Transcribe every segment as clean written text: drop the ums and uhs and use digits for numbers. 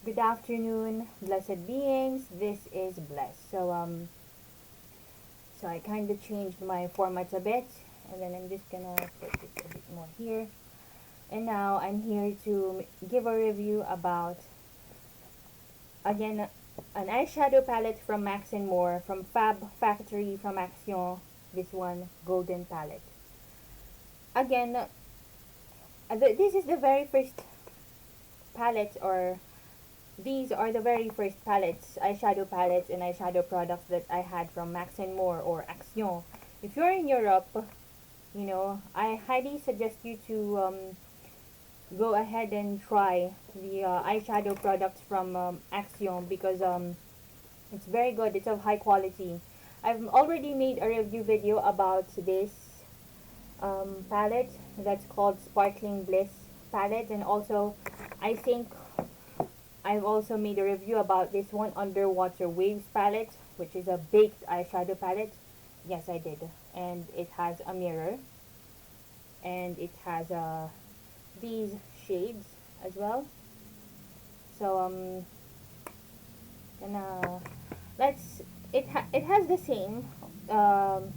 Good afternoon, blessed beings. This is Bless. So I kind of changed my format a bit, and then I'm just gonna put this a bit more here. And now I'm here to give a review about again an eyeshadow palette from Max and More from Fab Factory from Action. This one, Golden Palette. Again, this is the very first palette or these are the very first palettes, eyeshadow palettes and eyeshadow products that I had from Max and More or Action. If you're in Europe, I highly suggest you to go ahead and try the eyeshadow products from Action because it's very good. It's of high quality. I've already made a review video about this palette that's called Sparkling Bliss palette, and also I think I've also made a review about this one, Underwater Waves palette, which is a baked eyeshadow palette. Yes, I did. And it has a mirror. And it has these shades as well. So, and let's, it has the same, on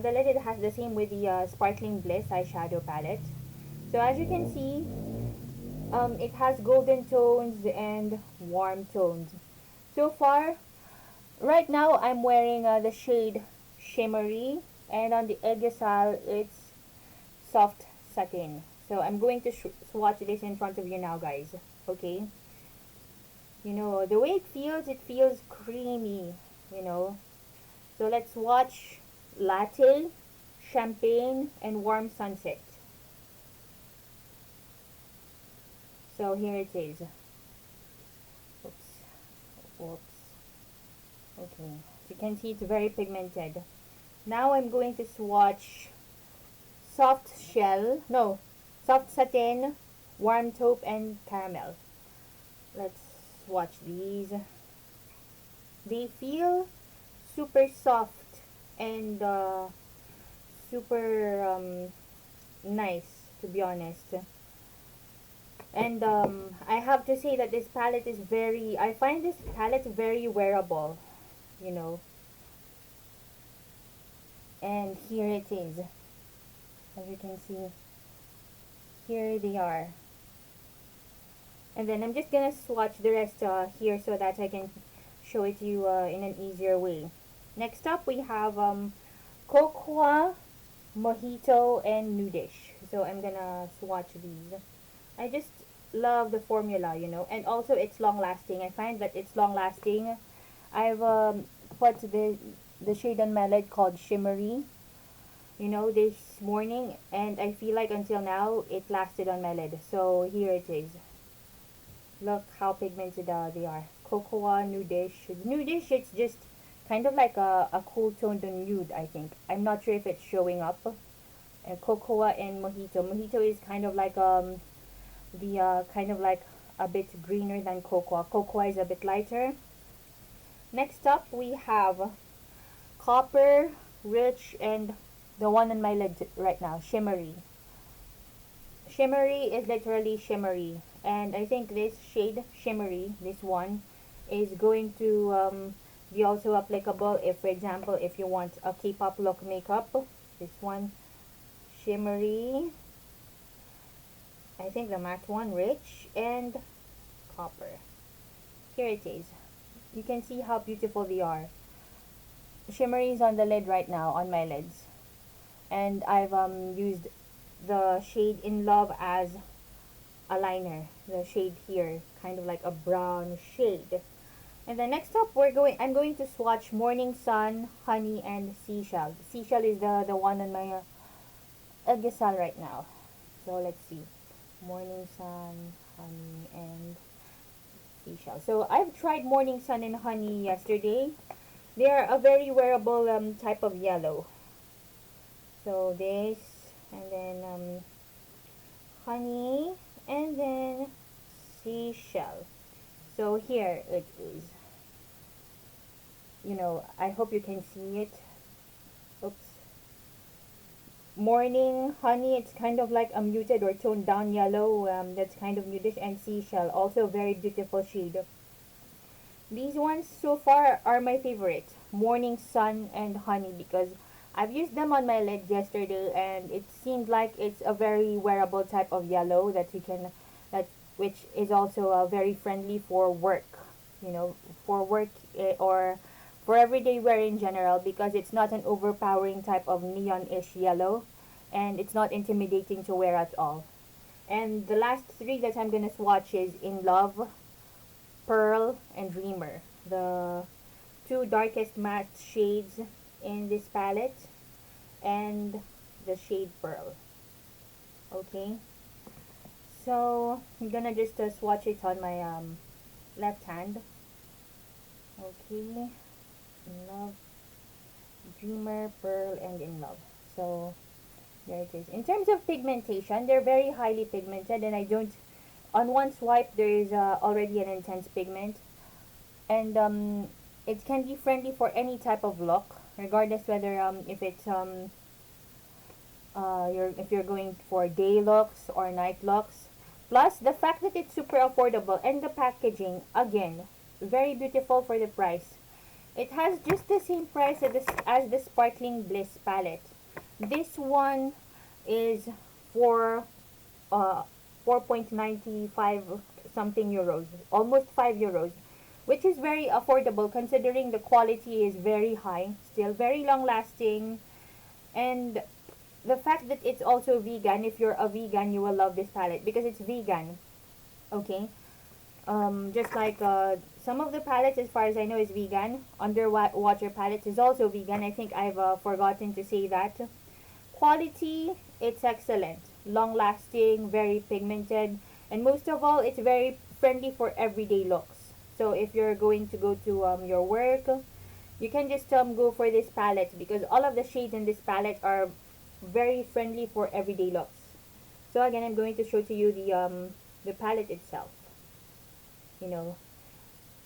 the lid it has the same with the Sparkling Bliss eyeshadow palette. So as you can see, it has golden tones and warm tones. So far, right now I'm wearing the shade Shimmery, and on the Aegosal it's Soft Satin. So I'm going to swatch this in front of you now, guys. Okay? The way it feels creamy, So let's watch Latte, Champagne, and Warm Sunset. So here it is. Oops. Oops. Okay. As you can see, it's very pigmented. Now I'm going to swatch Soft Satin, Warm Taupe, and Caramel. Let's swatch these. They feel super soft and super nice, to be honest. And I have to say that this palette is I find this palette very wearable, you know. And here it is. As you can see, here they are. And then I'm just gonna swatch the rest here so that I can show it to you in an easier way. Next up we have Cocoa, Mojito, and Nudish. So I'm gonna swatch these. I just love the formula, and also it's long lasting. I find that it's long lasting. I've put the shade on my lid called Shimmery, this morning, and I feel like until now it lasted on my lid. So here it is. Look how pigmented they are. Cocoa, Nudish. Nudish, it's just kind of like a cool toned nude, I think. I'm not sure if it's showing up. Cocoa and Mojito. Mojito is kind of like kind of like a bit greener than cocoa. Cocoa is a bit lighter. Next up we have Copper, Rich, and the one on my lid right now, Shimmery. Shimmery is literally shimmery, and I think this shade Shimmery, this one, is going to be also applicable if, for example, if you want a K-pop look makeup. This one, Shimmery, I think the matte one, Rich, and Copper. Here it is. You can see how beautiful they are. Shimmery is on the lid right now, on my lids. And I've used the shade In Love as a liner. The shade here, kind of like a brown shade. And then next up, I'm going to swatch Morning Sun, Honey, and Seashell. Seashell is the one on my Aegosal right now. So let's see. Morning Sun, Honey, and Seashell. So I've tried Morning Sun and Honey yesterday. They are a very wearable type of yellow. So this, and then Honey, and then Seashell. So here it is. I hope you can see it. Oops. Morning Honey, it's kind of like a muted or toned down yellow, that's kind of nudish, and Seashell, also very beautiful shade. These ones so far are my favorite, Morning Sun and Honey, because I've used them on my lid yesterday and it seemed like it's a very wearable type of yellow that you can, that which is also very friendly for work, you know, for work, or for everyday wear in general, because it's not an overpowering type of neon-ish yellow and it's not intimidating to wear at all. And the last three that I'm gonna swatch is In Love, Pearl, and Dreamer, the two darkest matte shades in this palette, and the shade Pearl. Okay, so I'm gonna just swatch it on my left hand. Okay, In Love, Dreamer, Pearl, and In Love. So there it is. In terms of pigmentation, they're very highly pigmented, and I don't, on one swipe there is already an intense pigment, and it can be friendly for any type of look, regardless whether if it's if you're going for day looks or night looks. Plus the fact that it's super affordable, and the packaging again very beautiful for the price. It has just the same price as the Sparkling Bliss palette. This one is for uh 4.95 something euros, almost 5 euros, which is very affordable considering the quality is very high, still very long lasting, and the fact that it's also vegan. If you're a vegan, you will love this palette because it's vegan. Okay, just like some of the palettes, as far as I know, is vegan. Underwater palettes is also vegan. I think I've forgotten to say that. Quality, it's excellent, long lasting, very pigmented, and most of all, it's very friendly for everyday looks. So if you're going to go to your work, you can just go for this palette because all of the shades in this palette are very friendly for everyday looks. So again, I'm going to show to you the palette itself. You know,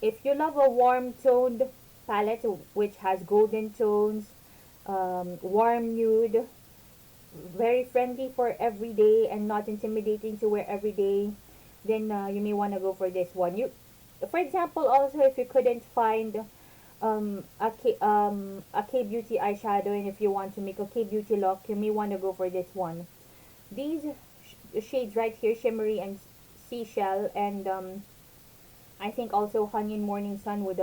if you love a warm toned palette which has golden tones, warm nude, very friendly for every day and not intimidating to wear every day, then you may want to go for this one. You, for example, also if you couldn't find a K beauty eyeshadow, and if you want to make a K beauty look, you may want to go for this one. These shades right here, Shimmery and Seashell, and I think also Honey and Morning Sun would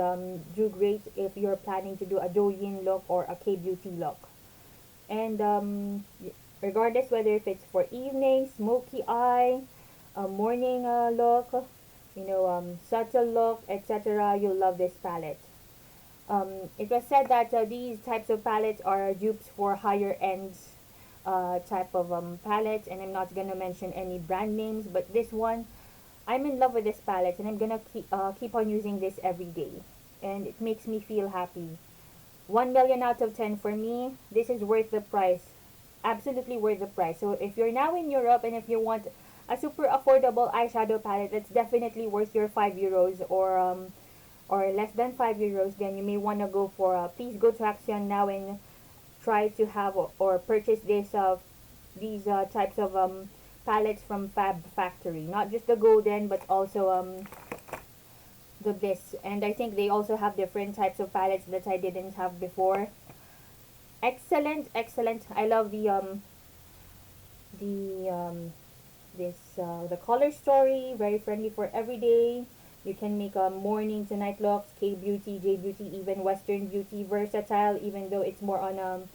do great if you're planning to do a Douyin look or a K beauty look. And regardless whether if it's for evening, smoky eye, a morning look, you know, subtle look, etc., you'll love this palette. It was said that these types of palettes are dupes for higher ends type of palettes, and I'm not gonna mention any brand names, but this one, I'm in love with this palette, and I'm gonna keep on using this every day, and it makes me feel happy. 1 million out of 10 for me. This is worth the price. Absolutely worth the price. So if you're now in Europe and if you want a super affordable eyeshadow palette that's definitely worth your 5 euros, or less than 5 euros, then you may want to go for please go to Action now and try to have or purchase these types of palettes from Fab Factory. Not just the golden, but also the Bliss. And I think they also have different types of palettes that I didn't have before. Excellent, excellent. I love the the color story, very friendly for everyday. You can make a morning to night looks, K beauty, J beauty, even Western beauty, versatile. Even though it's more on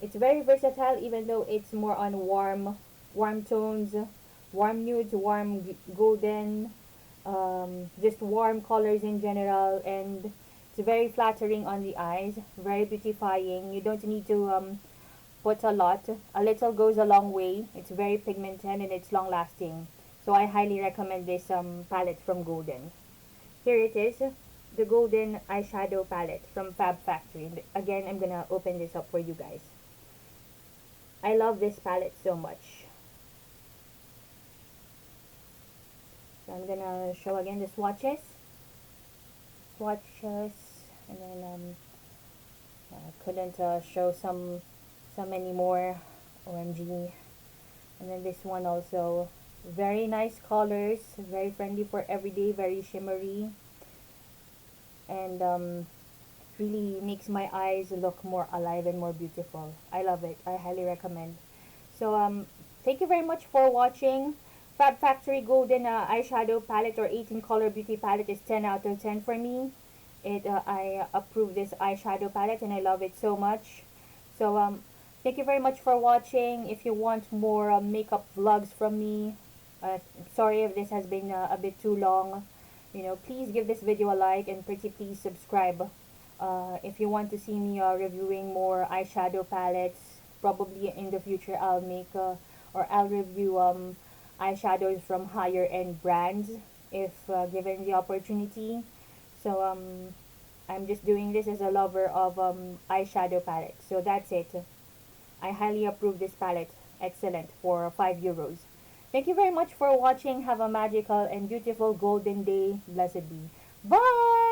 it's very versatile. Even though it's more on warm tones, warm nudes, warm golden, just warm colors in general, and it's very flattering on the eyes, very beautifying. You don't need to put a lot. A little goes a long way. It's very pigmented and it's long lasting. So I highly recommend this palette from Golden. Here it is, the Golden eyeshadow palette from Fab Factory. Again, I'm gonna open this up for you guys. I love this palette so much. So I'm gonna show again the swatches. Swatches, and then I couldn't show some many more OMG. And then this one also, very nice colors, very friendly for everyday, very shimmery, and really makes my eyes look more alive and more beautiful. I love it. I highly recommend. So thank you very much for watching. Fab Factory Golden eyeshadow palette or 18 color beauty palette is 10 out of 10 for me. I approve this eyeshadow palette and I love it so much. So thank you very much for watching. If you want more makeup vlogs from me, sorry if this has been a bit too long. You know, please give this video a like and pretty please subscribe. If you want to see me reviewing more eyeshadow palettes, probably in the future I'll make or I'll review eyeshadows from higher end brands if given the opportunity. So I'm just doing this as a lover of eyeshadow palettes. So that's it. I highly approve this palette. Excellent for €5. Thank you very much for watching. Have a magical and beautiful golden day. Blessed be. Bye!